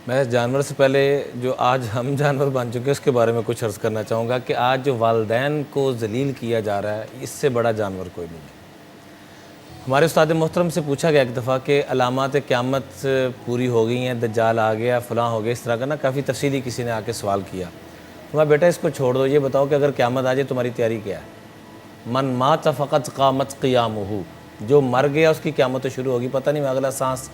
میں جانور سے پہلے جو آج ہم جانور بن چکے ہیں اس کے بارے میں کچھ عرض کرنا چاہوں گا کہ آج جو والدین کو ذلیل کیا جا رہا ہے اس سے بڑا جانور کوئی نہیں ہے۔ ہمارے استاد محترم سے پوچھا گیا ایک دفعہ کہ علامات قیامت پوری ہو گئی ہیں، دجال آ گیا، فلاں ہو گیا، اس طرح کا کافی تفصیلی کسی نے آ کے سوال کیا۔ تمہارا بیٹا اس کو چھوڑ دو، یہ بتاؤ کہ اگر قیامت آ جائے تمہاری تیاری کیا ہے؟ من مات فقط قامت قیامہ، جو مر گیا اس کی قیامت تو شروع ہوگی، پتہ نہیں میں اگلا سانس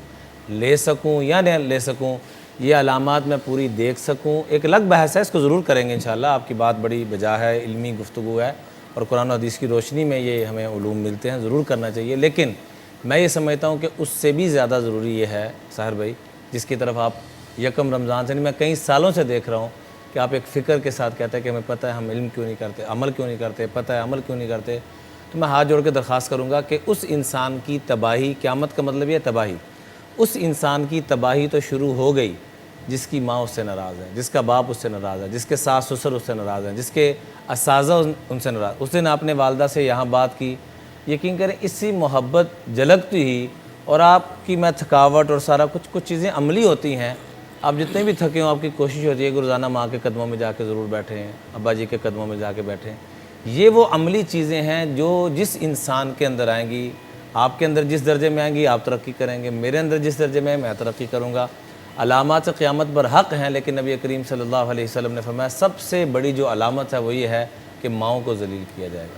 لے سکوں یا نہ لے سکوں، یہ علامات میں پوری دیکھ سکوں۔ ایک الگ بحث ہے، اس کو ضرور کریں گے انشاءاللہ، آپ کی بات بڑی بجا ہے، علمی گفتگو ہے اور قرآن و حدیث کی روشنی میں یہ ہمیں علوم ملتے ہیں، ضرور کرنا چاہیے۔ لیکن میں یہ سمجھتا ہوں کہ اس سے بھی زیادہ ضروری یہ ہے ساحر بھائی، جس کی طرف آپ یکم رمضان سے نہیں، میں کئی سالوں سے دیکھ رہا ہوں کہ آپ ایک فکر کے ساتھ کہتے ہیں کہ ہمیں پتہ ہے ہم علم کیوں نہیں کرتے، عمل کیوں نہیں کرتے، پتہ ہے عمل کیوں نہیں کرتے۔ تو میں ہاتھ جوڑ کے درخواست کروں گا کہ اس انسان کی تباہی، قیامت کا مطلب یہ تباہی، اس انسان کی تباہی تو شروع ہو گئی جس کی ماں اس سے ناراض ہے، جس کا باپ اس سے ناراض ہے، جس کے ساس سسر اس سے ناراض ہیں، جس کے اساتذہ ان سے ناراض۔ اس دن آپ نے والدہ سے یہاں بات کی، یقین کریں اسی محبت جھلکتی ہی، اور آپ کی میں تھکاوٹ اور سارا کچھ چیزیں عملی ہوتی ہیں، آپ جتنے بھی تھکے ہوں آپ کی کوشش ہوتی ہے کہ روزانہ ماں کے قدموں میں جا کے ضرور بیٹھیں، ابا جی کے قدموں میں جا کے بیٹھیں۔ یہ وہ عملی چیزیں ہیں جو جس انسان کے اندر آئیں گی، آپ کے اندر جس درجے میں آئیں گی آپ ترقی کریں گے، میرے اندر جس درجے میں ہے میں ترقی کروں گا۔ علامات قیامت برحق ہیں، لیکن نبی کریم صلی اللہ علیہ وسلم نے فرمایا سب سے بڑی جو علامت ہے وہ یہ ہے کہ ماؤں کو ذلیل کیا جائے گا۔